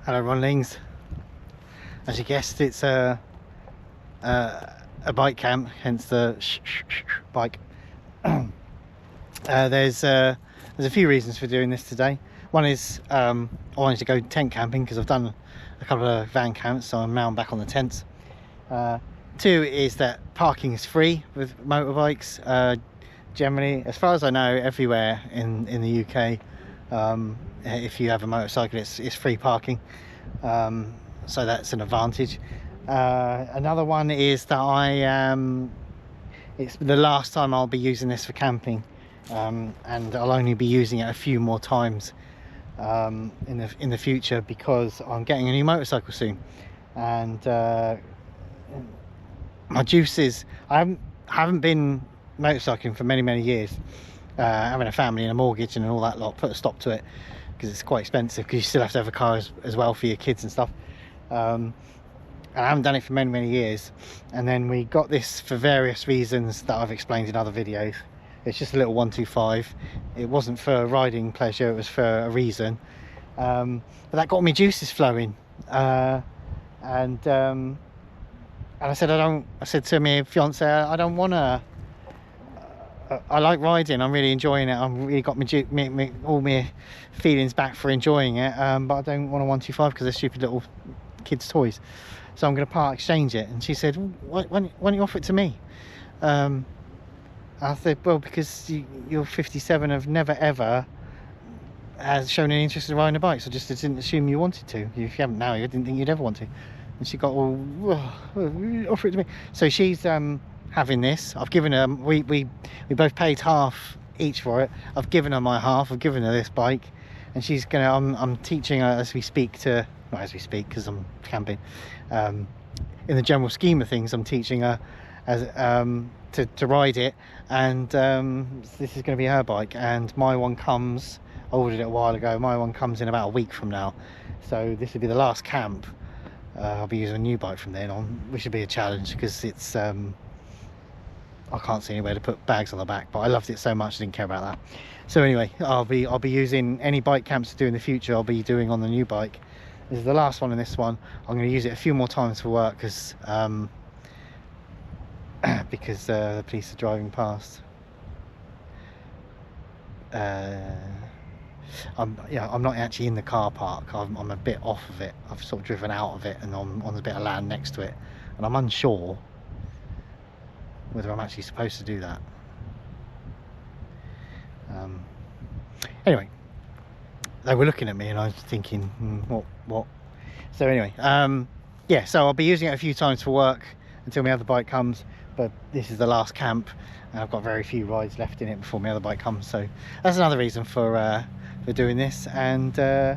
Hello Ronlings. As you guessed, it's a bike camp, hence the bike. There's a few reasons for doing this today. One is I wanted to go tent camping because I've done a couple of van camps, so I'm now back on the tents. Two is that parking is free with motorbikes. Generally, as far as I know, everywhere in the UK, if you have a motorcycle, it's free parking. So that's an advantage. Another one is that it's the last time I'll be using this for camping, and I'll only be using it a few more times in the future, because I'm getting a new motorcycle soon, and my juices, I haven't been motorcycling for many years. Having a family and a mortgage and all that lot put a stop to it, because it's quite expensive, because you still have to have a car as well for your kids and stuff. And I haven't done it for many years, and then we got this for various reasons that I've explained in other videos. It's just a little 125. It wasn't for riding pleasure, it was for a reason. But that got me juices flowing, and I said to my fiance, I don't want to. I like riding, I'm really enjoying it, I've really got all my feelings back for enjoying it, but I don't want a 125 because they're stupid little kids' toys, so I'm going to part exchange it. And she said, why don't you offer it to me? I said, well, because you're 57, have never ever has shown any interest in riding a bike, so just didn't assume you wanted to. If you haven't now, you didn't think you'd ever want to. And she got all, offer it to me. So she's having this. I've given her, we both paid half each for it. I've given her my half, I've given her this bike, and she's gonna, I'm teaching her as we speak not as we speak because I'm camping, in the general scheme of things, I'm teaching her as to ride it, and this is going to be her bike, and my one comes, I ordered it a while ago, my one comes in about a week from now, so this will be the last camp. I'll be using a new bike from then on, which will be a challenge because it's I can't see anywhere to put bags on the back, but I loved it so much I didn't care about that. So anyway, I'll be using any bike camps to do in the future, I'll be doing on the new bike. This is the last one in this one. I'm going to use it a few more times for work because the police are driving past. I'm not actually in the car park. I'm a bit off of it. I've sort of driven out of it, and I'm on a bit of land next to it, and I'm unsure whether I'm actually supposed to do that. Anyway, they were looking at me and I was thinking, what? So anyway, yeah, so I'll be using it a few times for work until my other bike comes, but this is the last camp and I've got very few rides left in it before my other bike comes, so that's another reason for doing this. And yeah,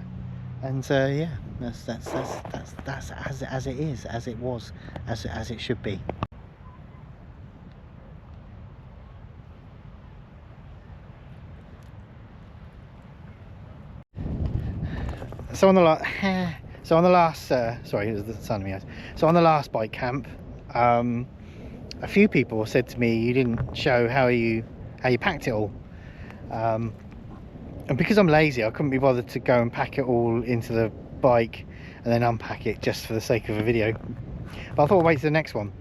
that's as it is, as it was, as it should be. So on the last sorry, it was the sun in my eyes. So on the last bike camp, a few people said to me, you didn't show how you packed it all, and because I'm lazy, I couldn't be bothered to go and pack it all into the bike and then unpack it just for the sake of a video. But I thought I'd wait to the next one.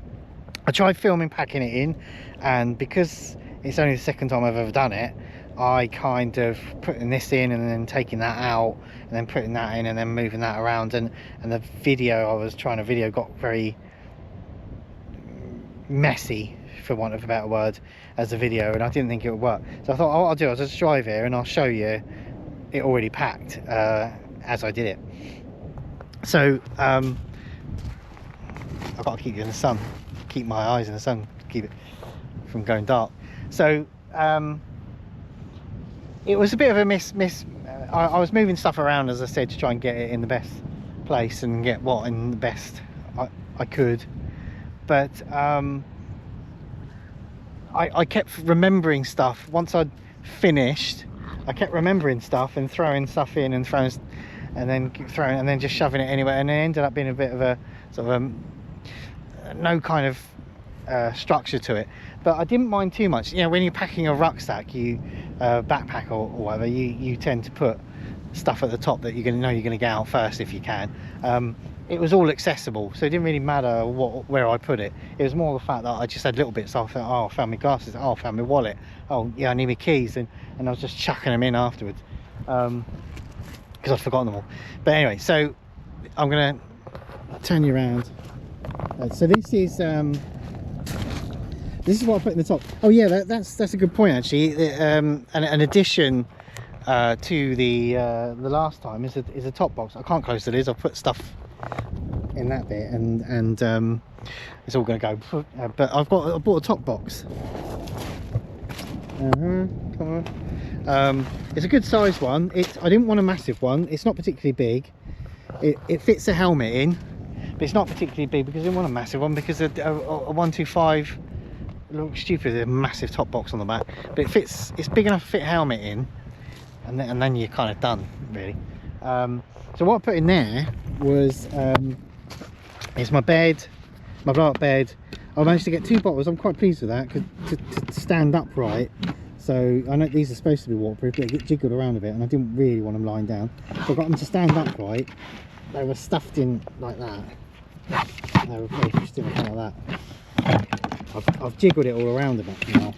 I tried filming packing it in, and because it's only the second time I've ever done it, I kind of putting this in and then taking that out and then putting that in and then moving that around, and the video I was trying to video got very messy, for want of a better word, as a video, and I didn't think it would work. So I thought, what I'll do is I'll just drive here and I'll show you it already packed as I did it. So I've got to keep you in the sun, keep my eyes in the sun, keep it from going dark. So it was a bit of a I was moving stuff around, as I said, to try and get it in the best place and get what in the best I could, but I kept remembering stuff. Once I'd finished, I kept remembering stuff and throwing stuff in and then just shoving it anywhere, and it ended up being a bit of a sort of no kind of structure to it. But I didn't mind too much. You know, when you're packing a rucksack, backpack or whatever, you tend to put stuff at the top that you're going to know you're going to get out first if you can. It was all accessible, so it didn't really matter where I put it. It was more the fact that I just had little bits. So I thought, oh, I found my glasses, oh, I found my wallet, oh yeah, I need my keys, and I was just chucking them in afterwards because I'd forgotten them all. But anyway, so I'm going to turn you around. So this is what I put in the top. Oh yeah, that's a good point actually. An addition to the last time is a top box. I can't close the lids. I've put stuff in that bit, and it's all going to go. But I bought a top box. Come on. It's a good size one. I didn't want a massive one. It's not particularly big. It fits a helmet in, but it's not particularly big because I didn't want a massive one, because a 125 looks stupid, a massive top box on the back. But it fits. It's big enough to fit a helmet in, and then you're kind of done really. So what I put in there was it's my bed, my blow-up bed. I managed to get 2 bottles. I'm quite pleased with that, because to stand upright. So I know these are supposed to be waterproof, but they get jiggled around a bit, and I didn't really want them lying down. So I got them to stand upright. They were stuffed in like that. They were pushed in like that. I've jiggled it all around a bit now.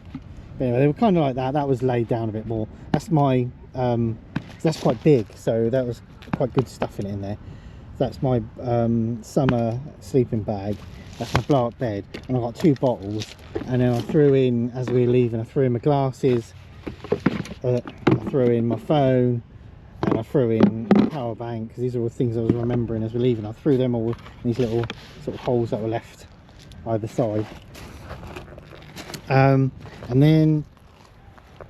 But anyway, they were kind of like that. That was laid down a bit more. That's my that's quite big, so that was quite good stuff in there. That's my summer sleeping bag. That's my blow-up bed, and I've got 2 bottles. And then I threw in, as we were leaving, I threw in my glasses, I threw in my phone, and I threw in a power bank, because these are all things I was remembering as we're leaving. I threw them all in these little sort of holes that were left either side. And then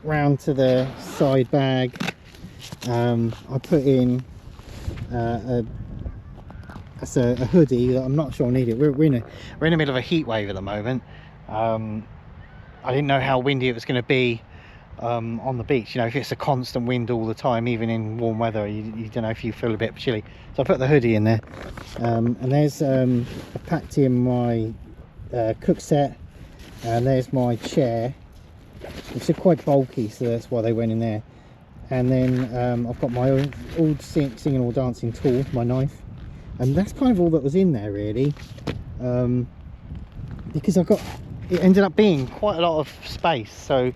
round to the side bag, I put in that's a hoodie that I'm not sure I need it. We're in the middle of a heat wave at the moment. I didn't know how windy it was going to be on the beach. You know, if it's a constant wind all the time, even in warm weather, you don't know if you feel a bit chilly. So I put the hoodie in there, and there's I packed in my cook set, and there's my chair, which are quite bulky, so that's why they went in there. And then I've got my old singing or dancing tool, my knife, and that's kind of all that was in there really, because it ended up being quite a lot of space. So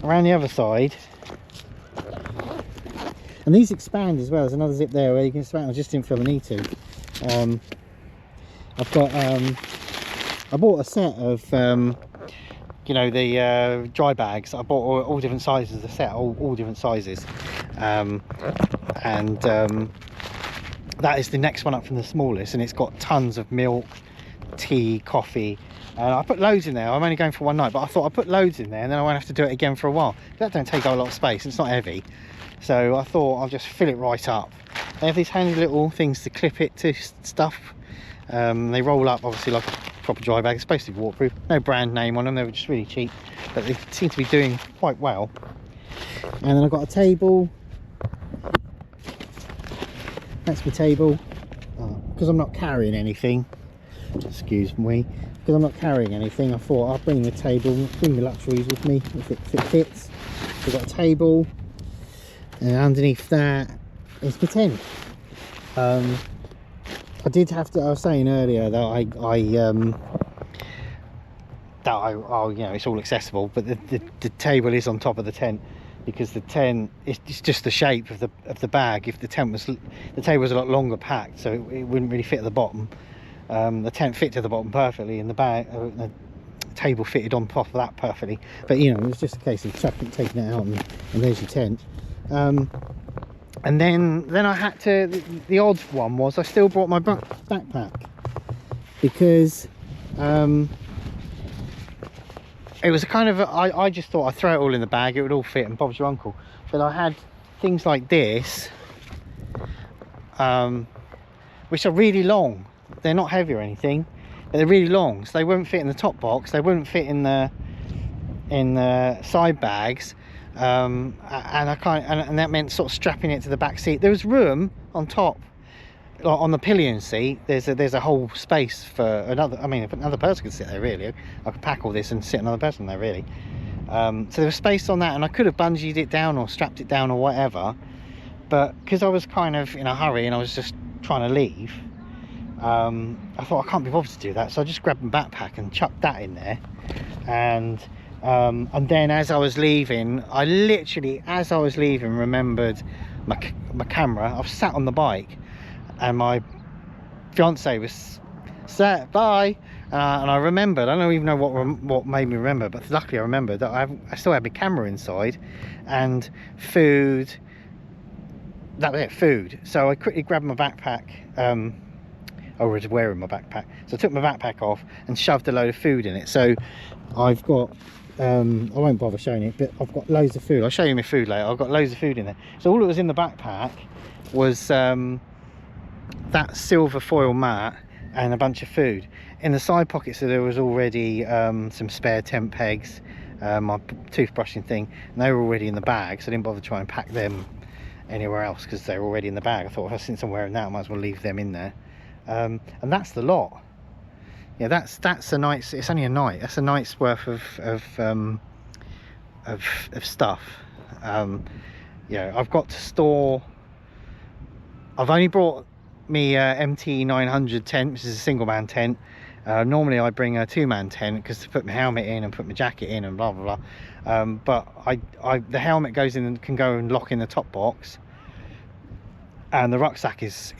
around the other side, and these expand as well. There's another zip there where you can expand. I just didn't feel the need to. I've got I bought a set of you know, the dry bags. I bought all different sizes, the set, all different sizes, and that is the next one up from the smallest, and it's got tons of milk, tea, coffee, and I put loads in there. I'm only going for one night, but I thought I'd put loads in there and then I won't have to do it again for a while. That don't take a lot of space, it's not heavy, so I thought I'll just fill it right up. They have these handy little things to clip it to stuff. They roll up obviously like a proper dry bag. It's supposed to be waterproof, no brand name on them, they were just really cheap, but they seem to be doing quite well. And then I've got a table. That's my table, because I'm not carrying anything, excuse me, because I'm not carrying anything, I thought I'll bring the table, bring my luxuries with me if it fits. So I've got a table, and underneath that is my tent. I did have to, I was saying earlier that you know, it's all accessible, but the table is on top of the tent, because the tent it's just the shape of the bag. If the table was a lot longer packed, so it wouldn't really fit at the bottom. The tent fit to the bottom perfectly, and the bag, the table fitted on top of that perfectly. But you know, it was just a case of taking it out, and there's your tent. And then I had to. The odd one was I still brought my backpack, because it was a kind of I just thought I'd throw it all in the bag, it would all fit, and Bob's your uncle. But I had things like this, which are really long. They're not heavy or anything, but they're really long, so they won't fit in the top box, they wouldn't fit in the side bags, and that meant sort of strapping it to the back seat. There was room on top, on the pillion seat. There's a whole space for another, I mean, if another person could sit there really, I could pack all this and sit another person there really. So there was space on that, and I could have bungeed it down or strapped it down or whatever, but because I was kind of in a hurry and I was just trying to leave, I thought I can't be bothered to do that, so I just grabbed my backpack and chucked that in there. And then as I was leaving, I literally, as I was leaving, remembered my camera. I was sat on the bike and my fiance was sat by, and I remembered, I don't even know what made me remember, but luckily I remembered that I still had my camera inside and food. That was it, food. So I quickly grabbed my backpack. I was wearing my backpack, so I took my backpack off and shoved a load of food in it. So I've got I won't bother showing it, but I've got loads of food. I'll show you my food later. I've got loads of food in there. So all that was in the backpack was that silver foil mat and a bunch of food. In the side pockets, so there was already some spare tent pegs, my toothbrushing thing, and they were already in the bag, so I didn't bother trying to pack them anywhere else because they're already in the bag. I thought, if since I'm wearing that, I might as well leave them in there. And that's the lot. Yeah, that's a night's. It's only a night. That's a night's worth of stuff. Yeah, I've got to store. I've only brought me MT 900 tent, which is a single man tent. Normally I bring a 2-man tent because to put my helmet in and put my jacket in and blah blah blah. But the helmet goes in and can go and lock in the top box, and the rucksack is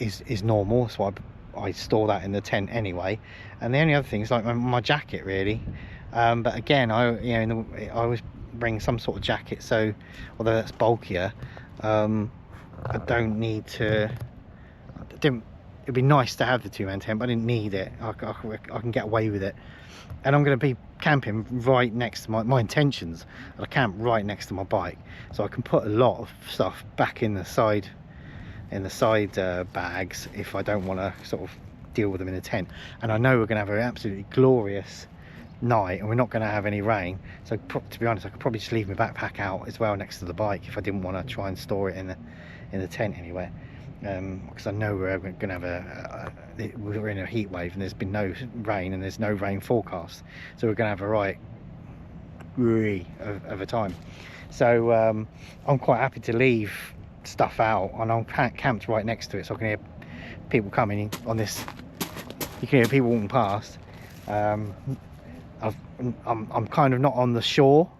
normal, so I store that in the tent anyway. And the only other thing is like my jacket really. But again, I always bring some sort of jacket, so although that's bulkier, I don't need to. It'd be nice to have the 2-man tent, but I didn't need it. I can get away with it. And I'm going to be camping right next to my intentions. I camp right next to my bike, so I can put a lot of stuff back in the side bags if I don't want to sort of deal with them in the tent. And I know we're going to have an absolutely glorious night, and we're not going to have any rain. So to be honest, I could probably just leave my backpack out as well next to the bike if I didn't want to try and store it in the tent anywhere. Because I know we're going to have we're in a heat wave and there's been no rain and there's no rain forecast, so we're going to have a right of a time. So I'm quite happy to leave stuff out, and I'm camped right next to it, so I can hear people coming on this. You can hear people walking past. I'm kind of not on the shore.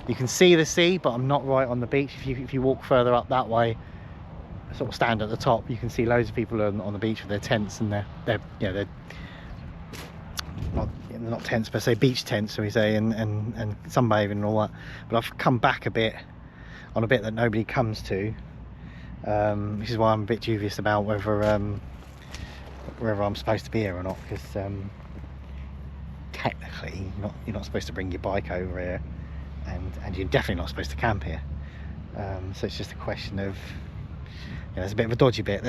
You can see the sea, but I'm not right on the beach. If you walk further up that way, sort of stand at the top, you can see loads of people on the beach with their tents, and they're not tents per se, beach tents, so we say, and sunbathing and all that. But I've come back a bit on a bit that nobody comes to, which is why I'm a bit dubious about whether I'm supposed to be here or not, because technically you're not supposed to bring your bike over here. And you're definitely not supposed to camp here, so it's just a question of, it's a bit of a dodgy bit.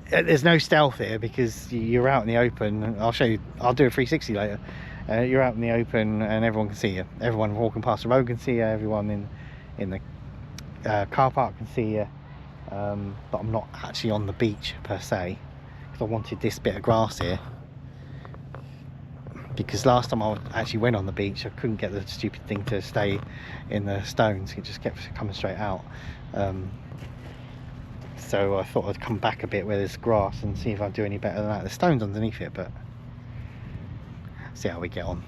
There's no stealth here because you're out in the open. I'll show you. I'll do a 360 later. You're out in the open and everyone can see you. Everyone walking past the road can see you. Everyone in the car park can see you. But I'm not actually on the beach per se, because I wanted this bit of grass here. Because last time I actually went on the beach, I couldn't get the stupid thing to stay in the stones. It just kept coming straight out. So I thought I'd come back a bit where there's grass and see if I'd do any better than that. There's stones underneath it, but see how we get on.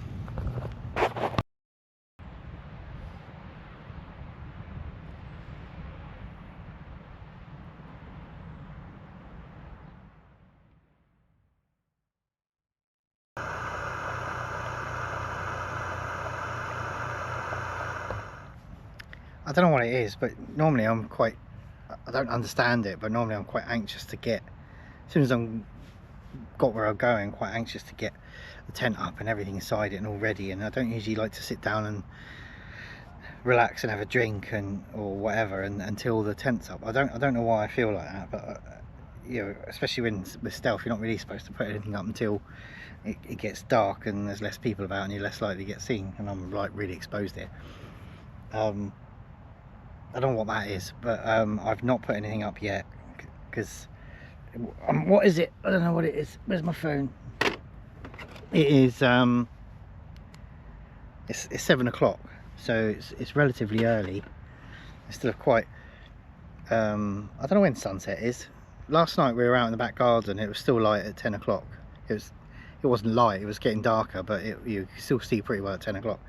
I don't know what it is, but normally I don't understand it, but normally I'm quite anxious to get, as soon as I'm got where I'm going, quite anxious to get the tent up and everything inside it and all ready. And I don't usually like to sit down and relax and have a drink or whatever until the tent's up. I don't know why I feel like that, but especially with stealth, you're not really supposed to put anything up until it gets dark and there's less people about and you're less likely to get seen. And I'm like really exposed here. I don't know what that is, but I've not put anything up yet because what is it? I don't know what it is. Where's my phone? It is it's 7 o'clock, so it's relatively early, It's still quite I don't know when sunset is. Last night we were out in the back garden, it was still light at 10 o'clock. It wasn't light, it was getting darker, but you could still see pretty well at 10 o'clock.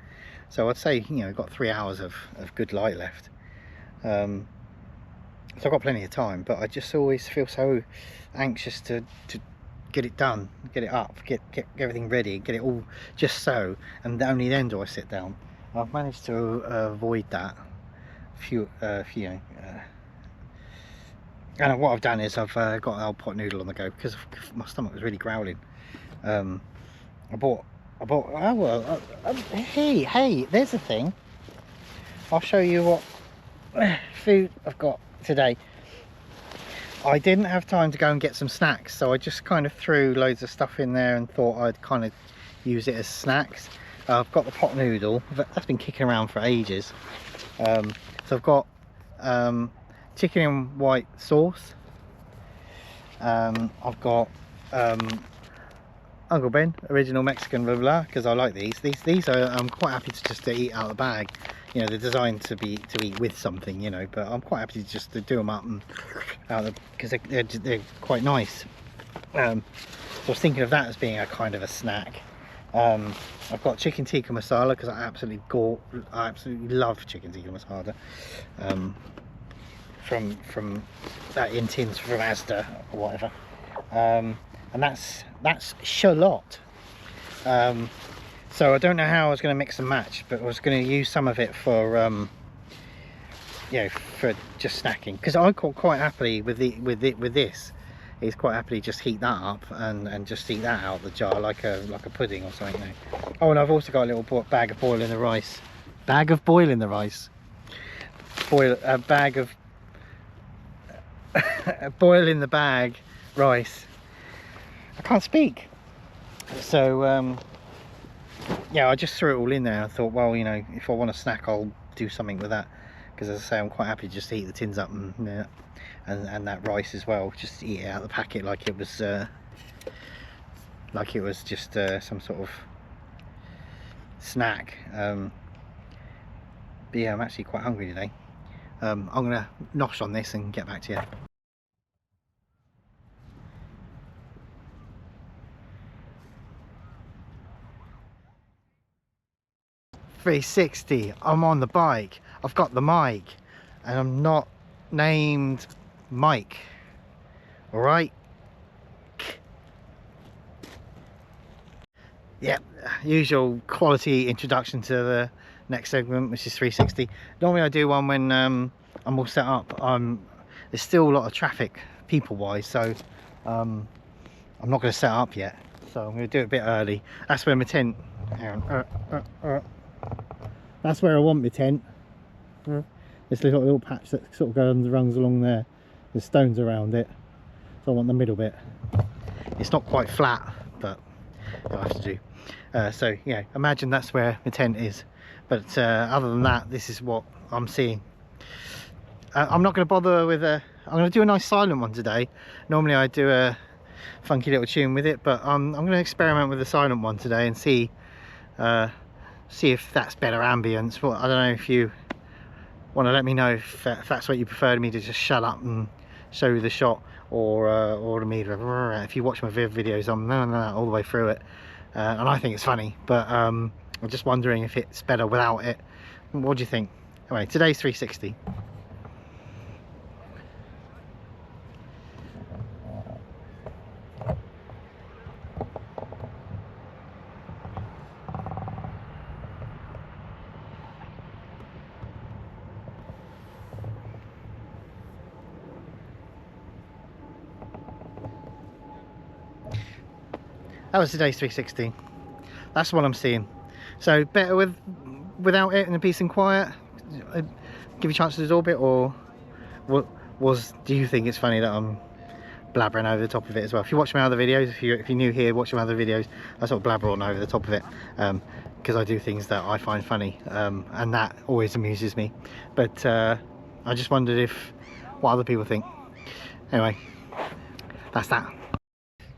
So I'd say, you know, we've got 3 hours of good light left. So I've got plenty of time, but I just always feel so anxious to get it done, get it up, get everything ready, get it all just so, and only then do I sit down. I've managed to avoid that and what I've done is I've got an old pot noodle on the go because my stomach was really growling. I bought oh well, hey, there's a thing. I'll show you what food I've got today. I didn't have time to go and get some snacks, so I just kind of threw loads of stuff in there and thought I'd kind of use it as snacks. I've got the pot noodle that's been kicking around for ages. So I've got chicken and white sauce. I've got Uncle Ben original Mexican blah blah, because I like these are I'm quite happy to just eat out of the bag. You know, they're designed to eat with something, you know, but I'm quite happy to just do them up and out of, because they're quite nice. So I was thinking of that as being a kind of a snack. I've got chicken tikka masala because I absolutely love chicken tikka masala. From that in tins from Asda or whatever. And that's shallot. So I don't know how I was going to mix and match, but I was going to use some of it for you know, for just snacking, because I quite happily with this is quite happily just heat that up and just eat that out of the jar like a pudding or something. You know. Oh, and I've also got a little bag of boiling the rice. A bag of boil in the bag rice. I can't speak. So yeah, I just threw it all in there. I thought, well, you know, if I want a snack, I'll do something with that, because as I say, I'm quite happy to just heat the tins up and that rice as well, just eat it out of the packet like it was just some sort of snack. But yeah, I'm actually quite hungry today. I'm gonna nosh on this and get back to you. .360, I'm on the bike, I've got the mic, and I'm not named Mike, alright? Yep, usual quality introduction to the next segment, which is 360. Normally I do one when I'm all set up. There's still a lot of traffic people wise, so I'm not going to set up yet, so I'm going to do it a bit early. That's where my tent, that's where I want my tent. This little patch that sort of runs along there, there's stones around it, so I want the middle bit. It's not quite flat, but I'll have to do. So yeah, imagine that's where my tent is, but other than that, this is what I'm seeing. I'm not going to bother with I'm going to do a nice silent one today. Normally I do a funky little tune with it, but I'm going to experiment with the silent one today and see if that's better ambience. Well, I don't know if you want to let me know if that's what you prefer, me to just shut up and show you the shot, or to me to, if you watch my videos, I'm all the way through it, and I think it's funny, but I'm just wondering if it's better without it. What do you think? Anyway, today's 360. That was today's 360. That's what I'm seeing. So better without it and a peace and quiet. Give you a chance to absorb it, or do you think it's funny that I'm blabbering over the top of it as well? If you watch my other videos, if you're new here, watch my other videos, I sort of blabber on over the top of it, because I do things that I find funny, and that always amuses me. But I just wondered what other people think. Anyway, that's that.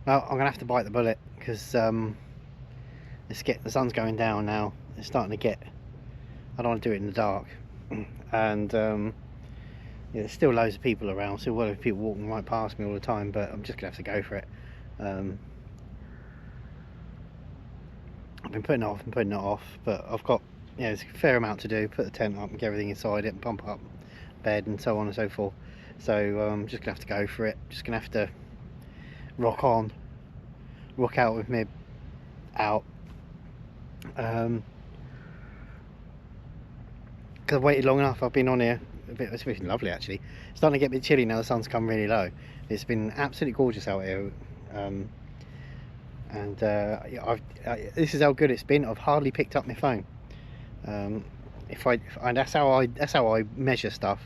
Well, I'm gonna have to bite the bullet, because the sun's going down now. It's starting to get, I don't want to do it in the dark, and Yeah, there's still loads of people around, so well, people walking right past me all the time, but I'm just gonna have to go for it. I've been putting it off, but I've got, you know, there's a fair amount to do. Put the tent up and get everything inside it and pump up bed and so on and so forth. So I'm just gonna have to go for it. Just gonna have to rock out with me out. Because I've waited long enough. I've been on here a bit. It's been lovely actually. It's starting to get a bit chilly now. The sun's come really low. It's been absolutely gorgeous out here. This is how good it's been. I've hardly picked up my phone. That's how I measure stuff.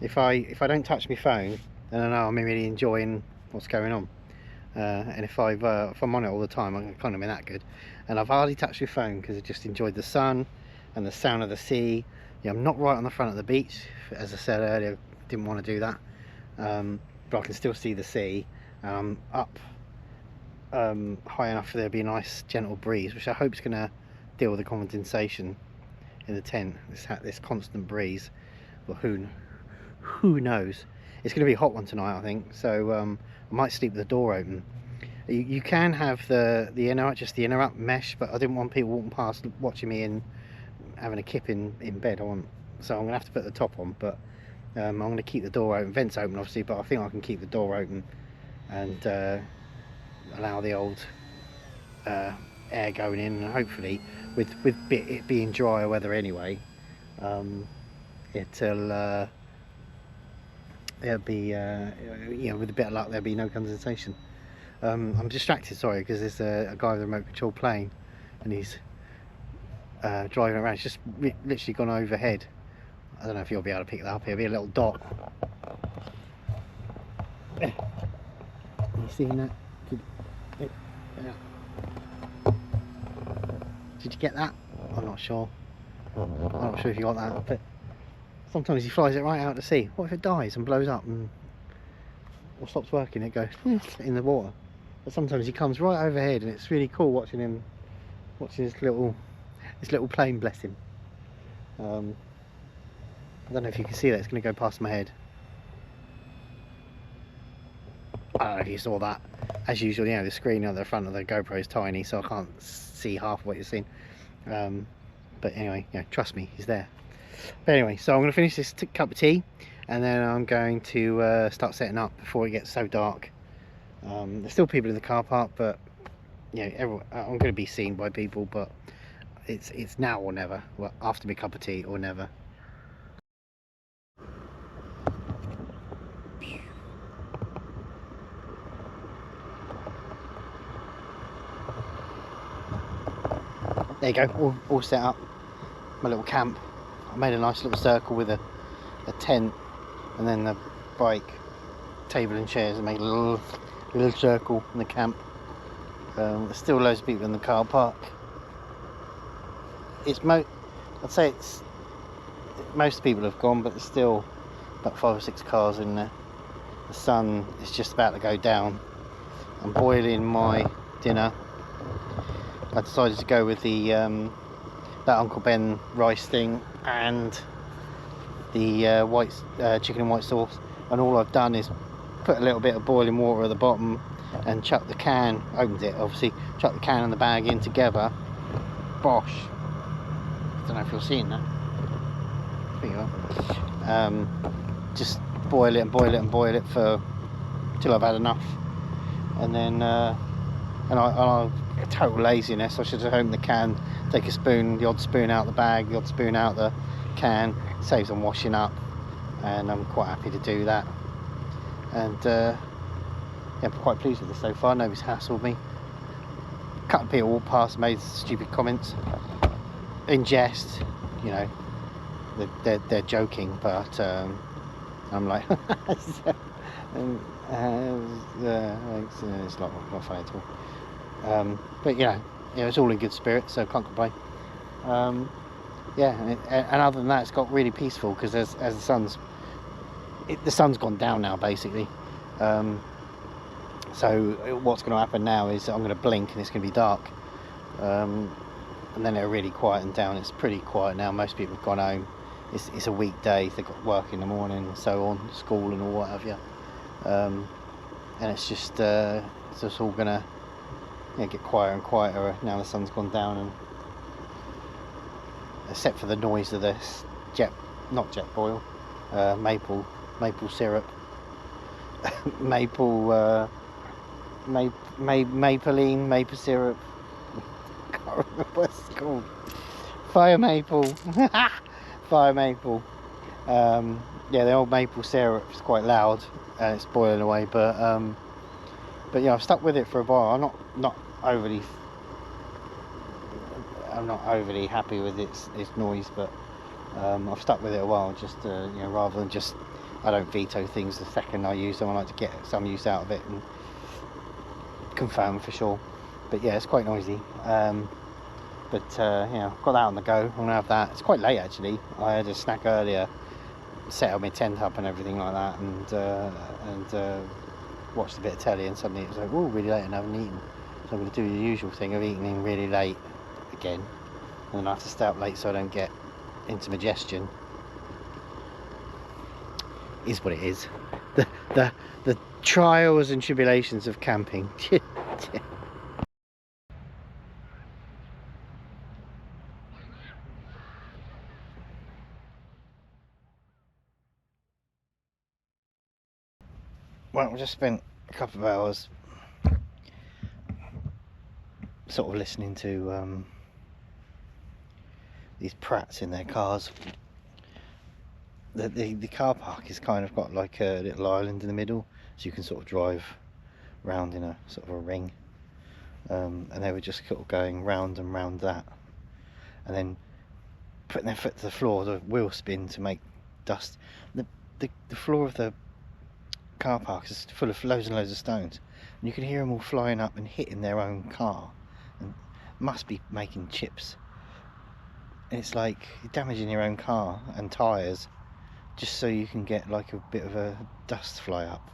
If I don't touch my phone, then I know I'm really enjoying what's going on. And if I'm on it all the time, I can't be that good. And I've hardly touched my phone because I just enjoyed the sun and the sound of the sea. Yeah, I'm not right on the front of the beach, as I said earlier. Didn't want to do that, but I can still see the sea. Up high enough for there to be a nice gentle breeze, which I hope is going to deal with the condensation in the tent. This constant breeze. Well, who knows? It's going to be a hot one tonight, I think. So I might sleep with the door open. You can have the inner up mesh, but I didn't want people walking past watching me and having a kip in bed. So I'm going to have to put the top on, but I'm going to keep the door open, vents open obviously, but I think I can keep the door open and allow the old air going in, and hopefully with it being drier weather anyway, it'll be you know, with a bit of luck there'll be no condensation. I'm distracted, sorry, because there's a guy with a remote control plane and he's driving around. It's just literally gone overhead. I don't know if you'll be able to pick that up. It'll be a little dot. You seen that? Did you get that? I'm not sure. I'm not sure if you got that, but sometimes he flies it right out to sea. What if it dies and blows up and or stops working? It goes in the water. But sometimes he comes right overhead, and it's really cool watching him, watching this little plane. Bless him. I don't know if you can see that. It's going to go past my head. I don't know if you saw that. As usual, you know, the screen at the front of the GoPro is tiny, so I can't see half of what you're seeing. But anyway, yeah, trust me, he's there. But anyway, so I'm going to finish this cup of tea, and then I'm going to start setting up before it gets so dark. There's still people in the car park, but you know, I'm going to be seen by people, but it's now or never. Well, after my cup of tea or never. There you go, all set up. My little camp. I made a nice little circle with a tent, and then the bike, table and chairs, and made a little circle in the camp. There's still loads of people in the car park. I'd say it's most people have gone, but there's still about 5 or 6 cars in there. The sun is just about to go down. I'm boiling my dinner. I decided to go with the that Uncle Ben rice thing and the white chicken and white sauce, and all I've done is put a little bit of boiling water at the bottom and chuck the can, opened it obviously, chuck the can and the bag in together. Bosh. I don't know if you're seeing that. There you are. Just boil it and boil it and boil it for till I've had enough, and then I total laziness, I should have opened the can, take a spoon, the odd spoon out the bag, the odd spoon out the can. It saves on washing up, and I'm quite happy to do that. And yeah, I'm quite pleased with this so far. Nobody's hassled me. A couple of people walked past, made stupid comments in jest, you know, they're joking, but I'm like it's not funny at all. But yeah, it's all in good spirit, so can't complain. Yeah, and other than that, it's got really peaceful because as the sun's gone down now basically. So what's going to happen now is I'm going to blink and it's going to be dark, and then it'll really quieten down. It's pretty quiet now. Most people have gone home. it's a weekday, they've got work in the morning and so on, school and all what have you, and it's just all gonna get quieter and quieter now the sun's gone down, and except for the noise of this not jet boil, maple syrup, maple maple syrup. Can't remember what it's called. Fire maple. Fire maple. Yeah, the old maple syrup is quite loud and it's boiling away, but yeah, I've stuck with it for a while. I'm not overly happy with its noise, but I've stuck with it a while, just rather than just, I don't veto things the second I use them. I like to get some use out of it and confirm for sure. But yeah, it's quite noisy. But yeah, I've got that on the go. I'm gonna have that. It's quite late actually. I had a snack earlier, set up my tent up and everything like that, and watched a bit of telly, and suddenly it was like, oh, really late and I haven't eaten. So I'm going to do the usual thing of eating really late again, and then I have to stay up late so I don't get into indigestion. Is what it is. The trials and tribulations of camping. Well, I just spent a couple of hours sort of listening to these prats in their cars. The car park is kind of got like a little island in the middle, so you can sort of drive round in a sort of a ring, and they were just sort of going round and round that, and then putting their foot to the floor, the wheel spin to make dust. The floor of the car park is full of loads and loads of stones, and you can hear them all flying up and hitting their own car, and must be making chips. And it's like you're damaging your own car and tyres just so you can get like a bit of a dust fly up.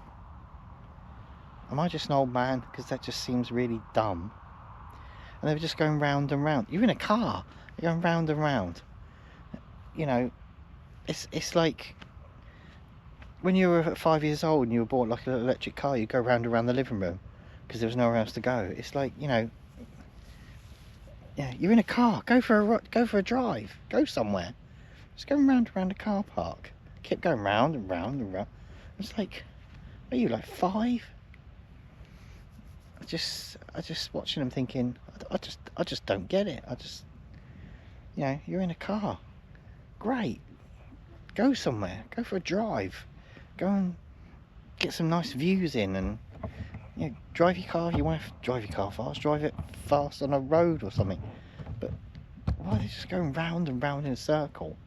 Am I just an old man? Because that just seems really dumb. And they were just going round and round. You're in a car, you're going round and round. You know, it's like when you were 5 years old and you were bought like an electric car, you go round and round the living room because there was nowhere else to go. It's like, yeah, you're in a car. Go for a drive. Go somewhere. Just going round and round a car park. Kept going round and round and round. It's like, are you like 5? I just watching them thinking, I just don't get it. You're in a car. Great. Go somewhere. Go for a drive. Go and get some nice views in, and drive your car. If you want to drive your car fast, drive it fast on a road or something. But why are they just going round and round in a circle,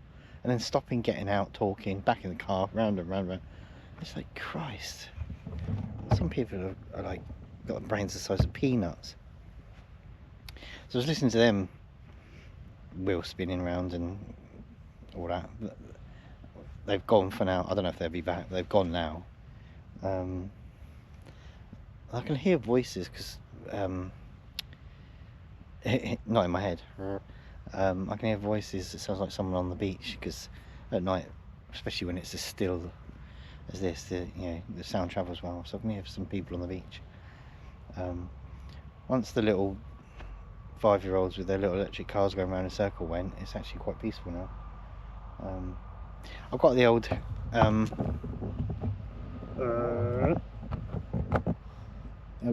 and then stopping, getting out, talking, back in the car, round and round and round? It's like, Christ. Some people are like got brains the size of peanuts. So I was listening to them wheel spinning around and all that. They've gone for now. I don't know if they'll be back. They've gone now. I can hear voices because not in my head. I can hear voices. It sounds like someone on the beach, because at night, especially when it's as still as this, the sound travels well. So I can hear some people on the beach. Once the little 5-year-olds with their little electric cars going around in a circle went, it's actually quite peaceful now. I've got the old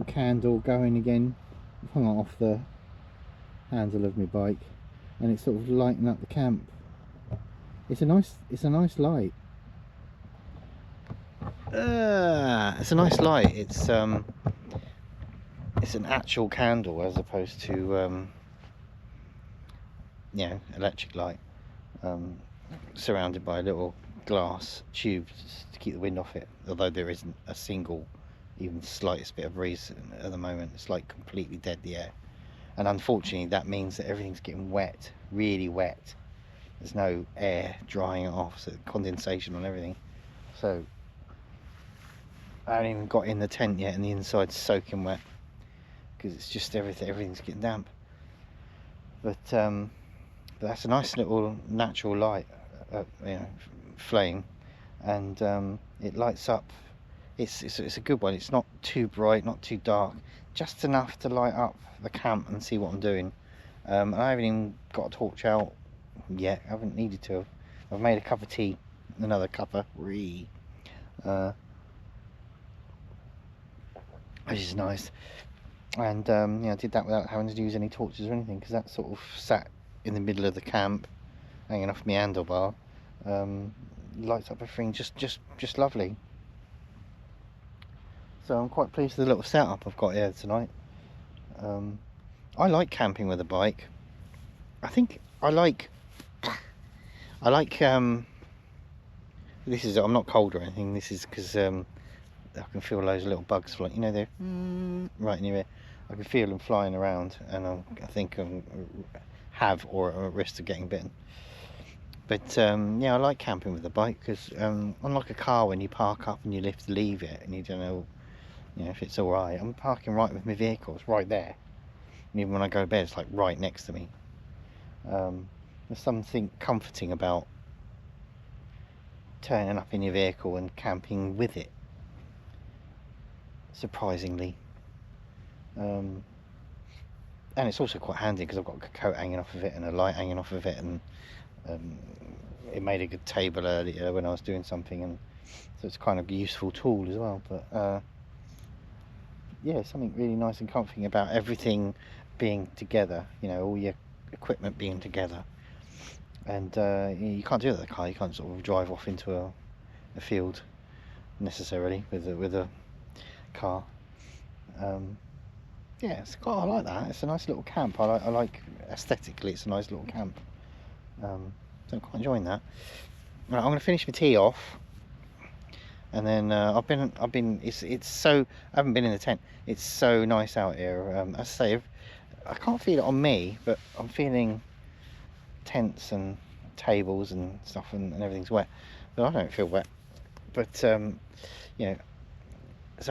candle going again. I've hung it off the handle of my bike, and it's sort of lighting up the camp. It's a nice light. It's a nice light. It's an actual candle as opposed to electric light. Surrounded by a little glass tube to keep the wind off it, although there isn't a single, even slightest bit of breeze at the moment. It's like completely dead, the air, and unfortunately that means that everything's getting wet, really wet. There's no air drying it off, so condensation on everything. So I haven't even got in the tent yet, and the inside's soaking wet because it's just everything's getting damp. But that's a nice little natural light. flame, and it lights up. It's a good one. It's not too bright, not too dark, just enough to light up the camp and see what I'm doing. And I haven't even got a torch out yet. I haven't needed to. I've made a cup of tea, another cuppa, which is nice. And I did that without having to use any torches or anything, because that sort of sat in the middle of the camp, hanging off my handlebar. Lights up everything just lovely. So I'm quite pleased with the little setup I've got here tonight. I like camping with a bike. I think I like this is, I'm not cold or anything, this is because I can feel those little bugs flying, you know, they're right in your ear. I can feel them flying around, and I think I have or are at risk of getting bitten. But yeah, I like camping with the bike, because unlike a car, when you park up and you leave it and you don't know, if it's all right. I'm parking right with my vehicle, it's right there, and even when I go to bed, it's like right next to me. There's something comforting about turning up in your vehicle and camping with it, surprisingly. And it's also quite handy because I've got a coat hanging off of it and a light hanging off of it, and it made a good table earlier when I was doing something, and so it's kind of a useful tool as well. But yeah, something really nice and comforting about everything being together, all your equipment being together. And you can't do that with a car. You can't sort of drive off into a field necessarily with a car. Yeah, I like that. It's a nice little camp. I like aesthetically, it's a nice little camp. So I'm quite enjoying that. Right, I'm going to finish my tea off, and then I've been. It's so, I haven't been in the tent. It's so nice out here. As I say, I can't feel it on me, but I'm feeling tents and tables and stuff, and everything's wet. But I don't feel wet. But so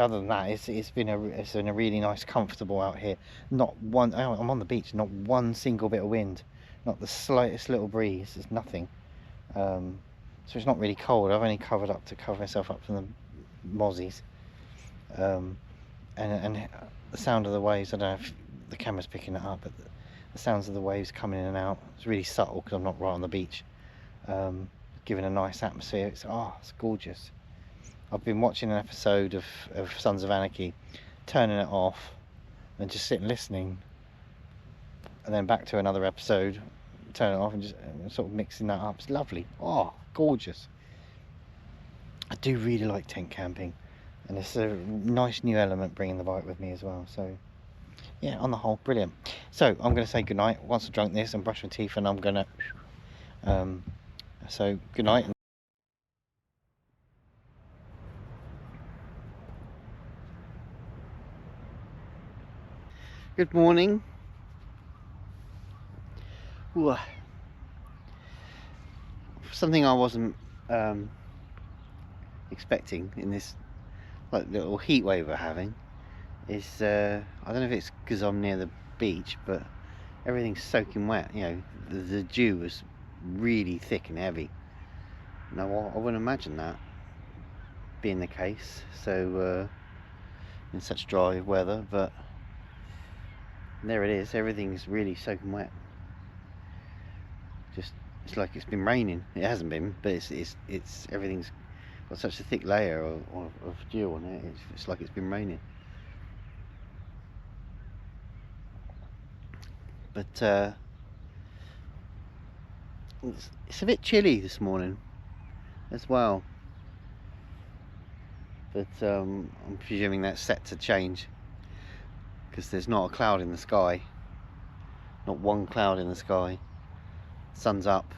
other than that, it's been a really nice, comfortable out here. Not one. I'm on the beach. Not one single bit of wind. Not the slightest little breeze. There's nothing. So it's not really cold. I've only covered up to cover myself up from the mozzies. And the sound of the waves. I don't know if the camera's picking it up, but the sounds of the waves coming in and out. It's really subtle because I'm not right on the beach. Giving a nice atmosphere. It's gorgeous. I've been watching an episode of Sons of Anarchy, turning it off and just sitting listening, and then back to another episode, turn it off, and just sort of mixing that up. It's lovely. Gorgeous. I do really like tent camping, and it's a nice new element bringing the bike with me as well. So yeah, on the whole, brilliant. So I'm going to say goodnight once I've drunk this and brushed my teeth, and I'm going to so good night. Good morning. Ooh. Something I wasn't expecting in this little heat wave we're having is I don't know if it's because I'm near the beach, but everything's soaking wet. The dew was really thick and heavy. Now I wouldn't imagine that being the case so in such dry weather, but there it is. Everything's really soaking wet. It's like it's been raining. It hasn't been, but it's everything's got such a thick layer of dew on it. It's like it's been raining. But it's a bit chilly this morning as well. But I'm presuming that's set to change, because there's not a cloud in the sky. Not one cloud in the sky. Sun's up.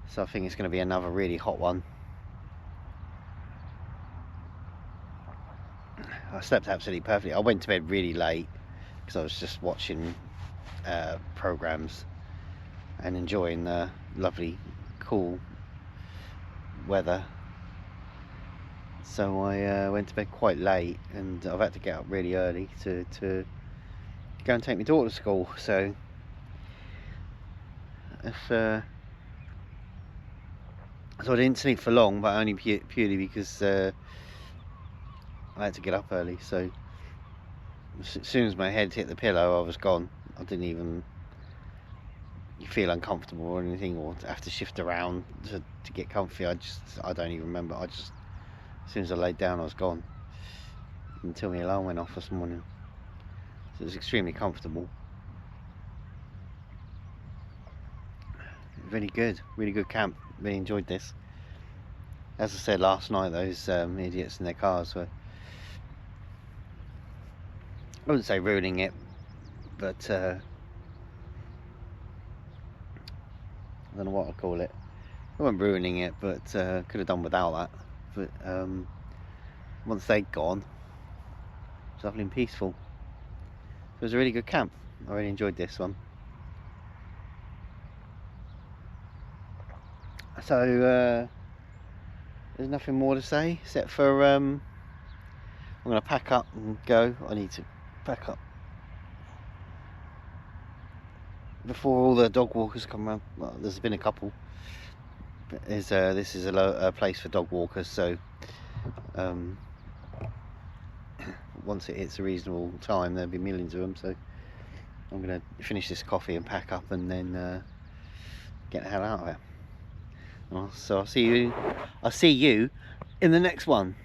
So I think it's going to be another really hot one. I slept absolutely perfectly. I went to bed really late because I was just watching programs and enjoying the lovely, cool weather. So I went to bed quite late, and I've had to get up really early to go and take my daughter to school. So if So I didn't sleep for long, but only purely because I had to get up early. So as soon as my head hit the pillow, I was gone. I didn't even feel uncomfortable or anything, or have to shift around to get comfy. I don't even remember. As soon as I laid down, I was gone until my alarm went off this morning. So it was extremely comfortable. Really good camp. Really enjoyed this. As I said last night, those idiots in their cars were, I wouldn't say ruining it, but I don't know what I'd call it. I wasn't ruining it, but could have done without that. But once they'd gone, it was lovely and peaceful. It was a really good camp. I really enjoyed this one. So there's nothing more to say except for I'm going to pack up and go. I need to pack up before all the dog walkers come around. Well, there's been a couple. But this is a place for dog walkers, so once it hits a reasonable time, there'll be millions of them. So I'm going to finish this coffee and pack up, and then get the hell out of it. So I'll see you in the next one.